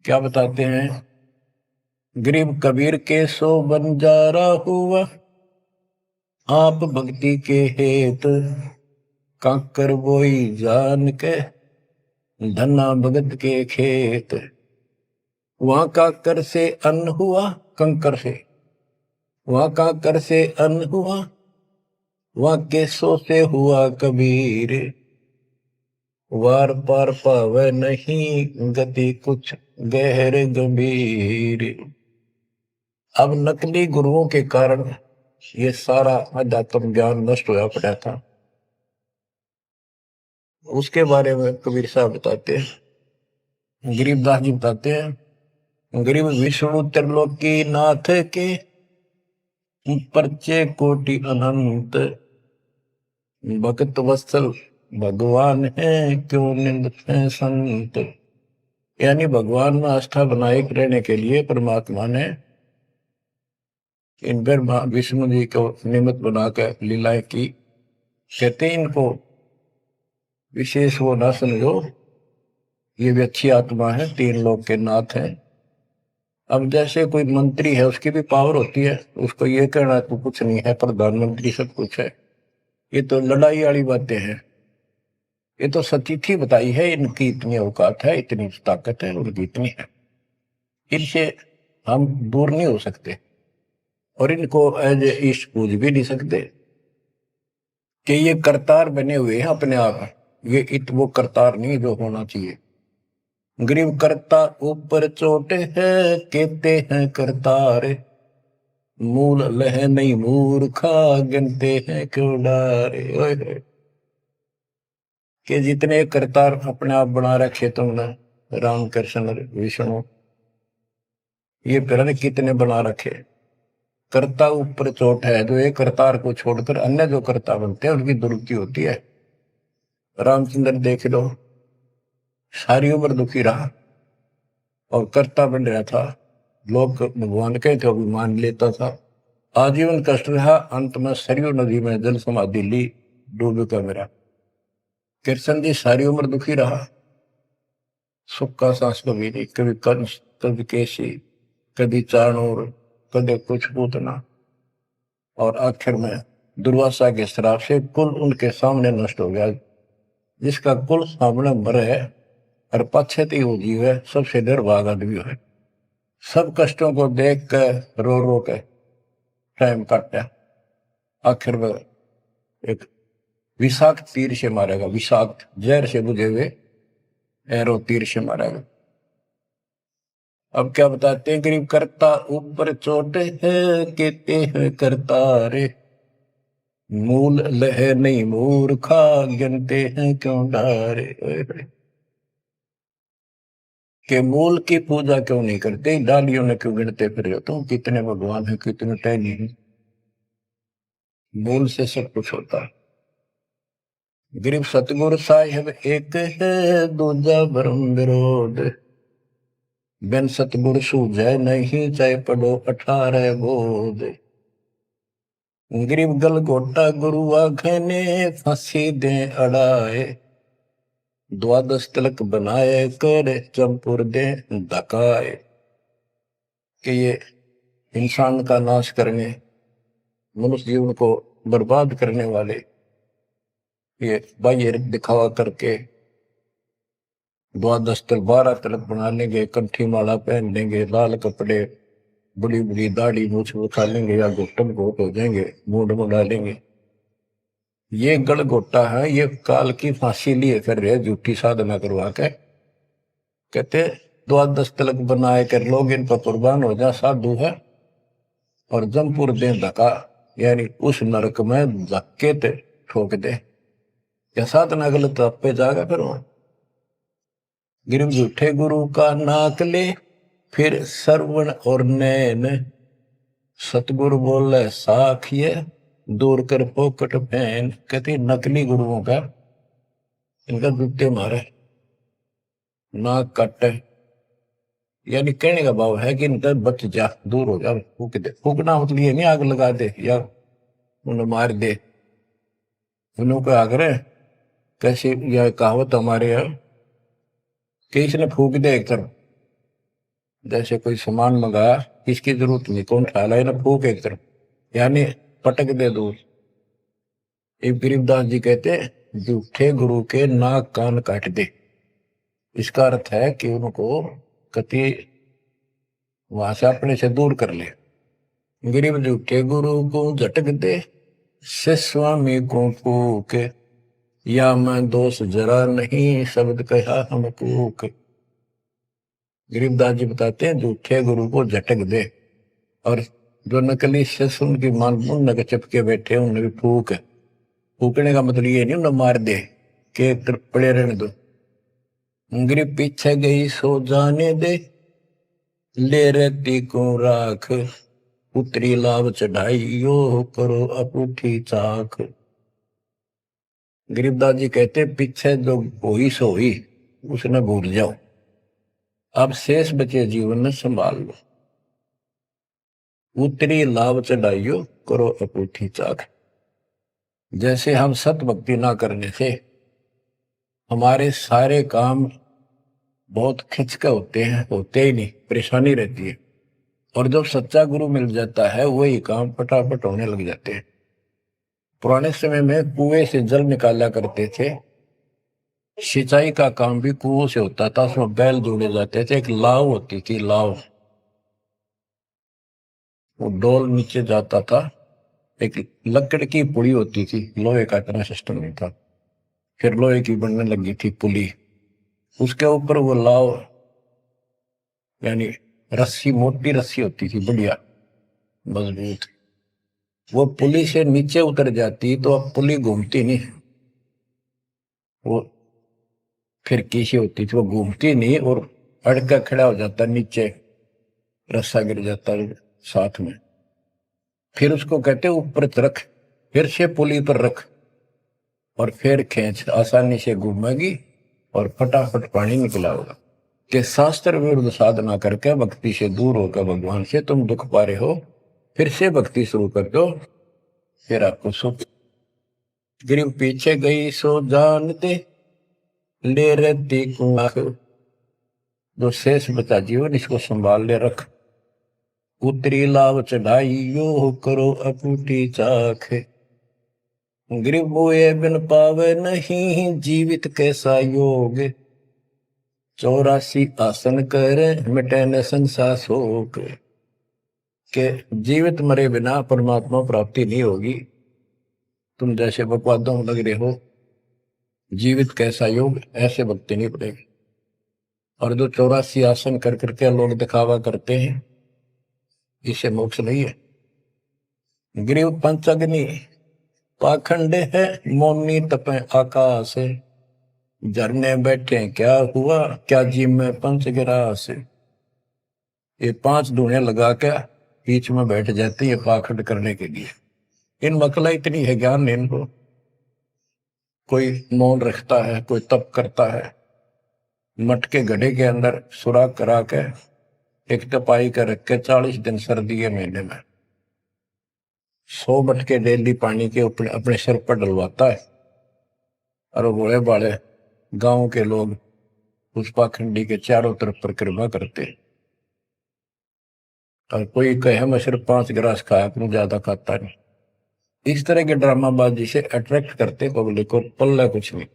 क्या बताते हैं, गरीब कबीर के सो बंजारा हुआ, आप भक्ति के हेत, काकर बोई जान के, धना भगत के खेत। वहां काकर से अन्न हुआ, कंकर से, वहां काकर से अन्न हुआ, वहां केसों से हुआ कबीर। वार पार पावे नहीं, गति कुछ गहर गंभीर। अब नकली गुरुओं के कारण ये सारा अध्यात्म ज्ञान नष्ट होया पड़ा था। उसके बारे में कबीर साहब बताते हैं, गरीबदास जी बताते हैं, गरीब विष्णु त्रिलोकी नाथ के, परचे कोटि अनंत, भक्त वत्सल भगवान है, क्यों निंद है संत। यानी भगवान में आस्था बनाए रहने के लिए परमात्मा ने इन पर विष्णु जी को निमित्त बनाकर लीलाएं की। कहते इनको विशेष वो ना समझो, ये भी अच्छी आत्मा है, 3 लोक के नाथ हैं। अब जैसे कोई मंत्री है, उसकी भी पावर होती है, उसको ये कहना तो कुछ नहीं है, प्रधानमंत्री सब कुछ है, ये तो लड़ाई वाली बातें हैं। ये तो सतीथी बताई है, इनकी इतनी औकात है, इतनी ताकत है, उनकी इतनी है, इनसे हम दूर नहीं हो सकते और इनको एज ईस्ट पूज भी नहीं सकते कि ये करतार बने हुए हैं अपने आप। ये वो करतार नहीं जो होना चाहिए। गरीब करता ऊपर चोट है, कहते हैं करतार, मूल लह नहीं मूर्खा, गिनते हैं क्यों डारे। कि जितने करतार अपने आप बना रखे तुमने, राम कृष्ण विष्णु, ये फिर कितने बना रखे। कर्ता ऊपर चोट है, जो एक करतार को छोड़कर अन्य जो कर्ता बनते हैं उनकी दुरुक्ति होती है। रामचंद्र देख लो, सारी उम्र दुखी रहा और कर्ता बन रहा था, लोग भगवान के थे अभिमान लेता था, आजीवन कष्ट रहा, अंत में सरयू नदी में जल समाधि ली, डूब का मेरा। कृष्ण जी सारी उम्र दुखी रहा, सुख का सांस कभी नहीं, कभी कंस, कभी केसी, कभी चाणूर, कभी कुछ पूतना, और आखिर में दुर्वासा के श्राप से कुल उनके सामने नष्ट हो गया। जिसका कुल सामने मरे है और पश्चाती वो जीव है, सबसे निर्भाग आदमी है। सब कष्टों को देख कर रो रो के टाइम काटा, आखिर में एक विषाक्त तीर से मारेगा, विषाक्त जहर से बुझे हुए एरो तीर से मारेगा। अब क्या बताते हैं, गरीब करता ऊपर चोट है, कहते हैं करतारे, मूल लह नहीं मूर्खा, गिनते हैं क्यों डारे। के मूल की पूजा क्यों नहीं करते, डालियों ने क्यों गिनते फिर हो तुम, कितने भगवान है, कितने टहनी है। मूल से सब कुछ होता है। गरीब सतगुरु साहिब एक है, दूजा ब्रह्म विरोध, बिन सतगुरु सूझे नहीं, चाहे पढ़ो 18 बोध। गरीब गल गोटा गुरु आखने, फांसी दे अड़ाए, 12 तिलक बनाए कर, चंपुर दे धकाए। कि ये इंसान का नाश करने, मनुष्य जीवन को बर्बाद करने वाले, ये बाह्य दिखावा करके 12 तिलक बना लेंगे, कंठी माला पहन लेंगे, लाल कपड़े, बड़ी बड़ी दाढ़ी मूछ उठा लेंगे या घुटन घोट हो जाएंगे, मूड मुड़ा लेंगे। ये गड़गोटा है, ये काल की फांसी लिए कर रहे, झूठी साधना करवा के। कहते 12 तिलक बनाए कर लोग इन पर कुर्बान हो जा, साधु है, और जमपुर दे धक्का, यानी उस नरक में धक्के ते ठोक दे, या साधना गलत पे जाएगा फिर वहां। गिरव झूठे गुरु का नाक ले, फिर श्रवण और नैन, सतगुरु बोले साखिए, दूर कर पोकट फैन। कहते नकली गुरुओं का, इनका जूते मारे, नाक काटे, यानी कहने का भाव है कि इनका बच जा, दूर हो जा, फूक दे। फूकना मतलब ये नहीं आग लगा दे या उन्हें मार दे, उन्होंने को आग रहे। कैसी यह कहावत हमारे यहाँ कि इसने फूक दे एक तरफ, जैसे कोई सामान मंगाया, इसकी जरूरत नहीं, कौन खा ला, ना फूक एक तरफ, यानी पटक दे दूर। एक गरीबदास जी कहते झूठे गुरु के नाक कान काट दे। इसका अर्थ है कि उनको कति वहां से अपने से दूर कर ले। गरीब झूठे गुरु को झटक दे, से स्वामी को फूक, या मैं दोष जरा नहीं, शब्द कहा हम कूक। गरीबदास जी बताते हैं झूठे गुरु को झटक दे, और जो नकली शिष्य उनकी मान उन चिपके बैठे उन्हें भी फूक। फूकने का मतलब ये नहीं उन्हें मार दे कि एक तरफ पड़े रहने दो। गरीब पीछे गई सो जाने दे, ले रहती को राख, पुत्री लाभ चढ़ाई यो करो अपूठी चाख। गरीबदास जी कहते पीछे जो हुई सो हुई, उसने भूल जाओ, अब शेष बचे जीवन में संभाल लो, उतरी लाभ चढ़ाइयो करो अपूठी चाक। जैसे हम सत भक्ति ना करने से हमारे सारे काम बहुत खिंच के होते ही नहीं, परेशानी रहती है। और जब सच्चा गुरु मिल जाता है वही काम फटाफट होने लग जाते हैं। पुराने समय में कुएं से जल निकाला करते थे, सिंचाई का काम भी कुओं से होता था, उसमें बैल जोड़े जाते थे, एक लाव होती थी, लाव, वो डोल नीचे जाता था, एक लकड़ की पुली होती थी, लोहे का इतना सिस्टम नहीं था, फिर लोहे की बनने लगी थी पुली, उसके ऊपर वो लाव यानी रस्सी, मोटी रस्सी होती थी, बढ़िया मजबूत, वो पुली से नीचे उतर जाती तो अब पुली घूमती नहीं, वो फिर कैसी होती थी, वो घूमती नहीं और अड़का खड़ा हो जाता, नीचे रस्सा गिर जाता साथ में, फिर उसको कहते ऊपर रख, फिर से पुली पर रख और फिर खींच, आसानी से घूमेगी और फटाफट पानी निकला होगा। कि शास्त्र विरुद्ध साधना करके भक्ति से दूर होकर भगवान से तुम दुख पा रहे हो, फिर से भक्ति शुरू कर दो, फिर आपको सुख। गिरिव पीछे गई सो जानते ले रहती कुआख, जो शेष बचा जीवन इसको संभाल ले रख, उतरी लाभ चढ़ाई यो करो अपूटी चाख। गिरिव बोए बिन पावे नहीं जीवित कैसा योग, 84 आसन करे मिटे न संसार शोक। के जीवित मरे बिना परमात्मा प्राप्ति नहीं होगी। तुम जैसे बकवादों में लग रहे हो, जीवित कैसा योग, ऐसे भक्ति नहीं पड़ेगी। और जो 84 आसन कर करके लोग दिखावा करते हैं, इसे मोक्ष नहीं है। गिरिव पंचअग्नि पाखंड है मौनी तपे आकाश, झरने बैठे क्या हुआ क्या जी में पंच गिरास। ये 5 धूने लगा के बीच में बैठ जाती है पाखंड करने के लिए। इन मकला इतनी है ज्ञान नहीं इनको। कोई मौन रखता है, कोई तप करता है, मटके गड्ढे के अंदर सुराख करा के एक तपाई कर रख के 40 दिन सर्दी के महीने में 100 मटके डेली पानी के अपने सिर पर डलवाता है, और वो बड़े बड़े गांव के लोग उस पाखंडी के चारों तरफ परिक्रमा करते हैं। और कोई कहे मैं सिर्फ 5 गिलास खाया करूं, ज्यादा खाता नहीं। इस तरह के ड्रामाबाजी से अट्रैक्ट करते पब्लिक को, पल्ला कुछ नहीं।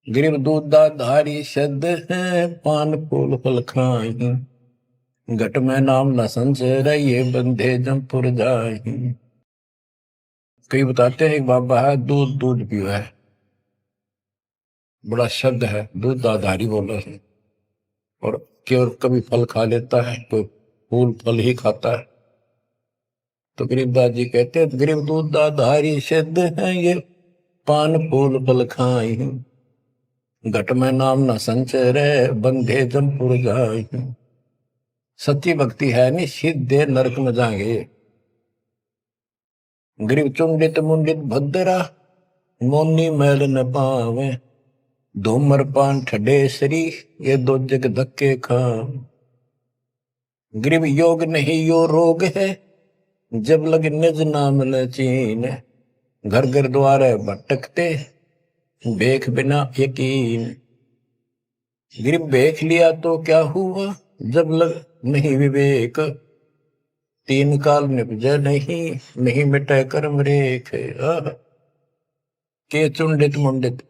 गिरिव दूधा धारी शब्द है पान फूल फल खाई, घट में नाम न संचय रहिए बंधे जमपुर जाई। कई बताते हैं एक बाबा है, दूध दूध पिया है, बड़ा शब्द है, दूध दाधारी बोला है, और केवल कभी फल खा लेता है, कोई फूल फल ही खाता है। तो गरीबदास जी कहते हैं गरीब दूध दाधारी शब्द है ये पान फूल फल खाई, घट में नाम न संचय रहे बंधे जमपुर जाई। सच्ची भक्ति है नहीं सीधे नरक में जाएंगे। गरीब चुंडित मुंडित भद्रा मोनी मैल न पावे, धूमर पान ठडेसरी ये 2 जग धक्के खा। गरीब योग नहीं यो रोग है जब लग निज नाम ल चीन, घर घर द्वारे भटकते बेख बिना यकीन। गरीब बेख लिया तो क्या हुआ जब लग नहीं विवेक, 3 काल निपजे नहीं मिटे कर्म रेख। के चुंडित मुंडित,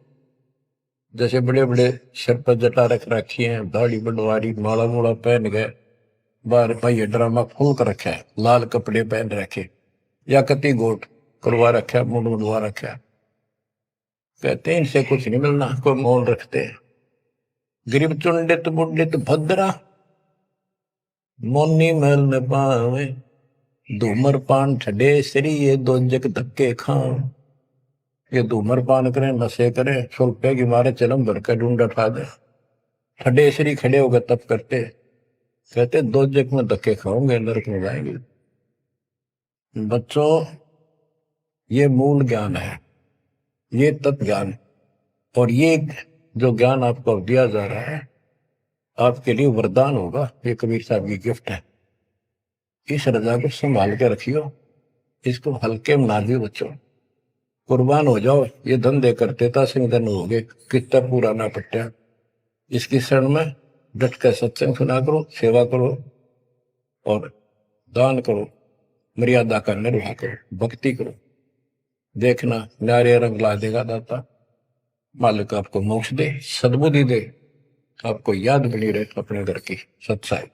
जैसे बड़े बड़े सर पर जटा रख रखी है, दाढ़ी बड़वारी, माला मोला पहन गए, बाहर भाई ड्रामा खोल कर रखा है, लाल कपड़े पहन रखे, या कति गोट करवा रखा, मुंड मुंडवा रखा, कहते हैं इनसे कुछ नहीं मिलना, कोई मोल रखते हैं। गरीब चुंडित मुंडित भद्रा मोनी मैल न पावे, धूमर पान ठडे सरी ये 2 जग धक्के खाओ। ये धूमर पान करें, नशे करें, 100 रुपए की मारे चलम भर कर ढूंढ उठा दे, ठडे सरी खड़े होकर तप करते, कहते 2 जग में धक्के खाओगे, नरक में जाएंगे। बच्चों, ये मूल ज्ञान है, ये तत्व ज्ञान, और ये जो ज्ञान आपको दिया जा रहा है आपके लिए वरदान होगा। ये कबीर साहब की गिफ्ट है। इस रजा को संभाल के रखियो, इसको हल्के में ना दियो बच्चों। कुर्बान हो जाओ, ये धंधे करते था सिंधन हो गए, कितना पुराना पट्टा। इसकी शरण में डट कर सत्संग सुना करो, सेवा करो और दान करो, मर्यादा का निर्वाह करो, भक्ति करो। देखना न्यारे रंग ला देगा दाता। मालिक आपको मोक्ष दे, सद्बुद्धि दे, आपको याद बनी रहे अपने घर की सच्चाई।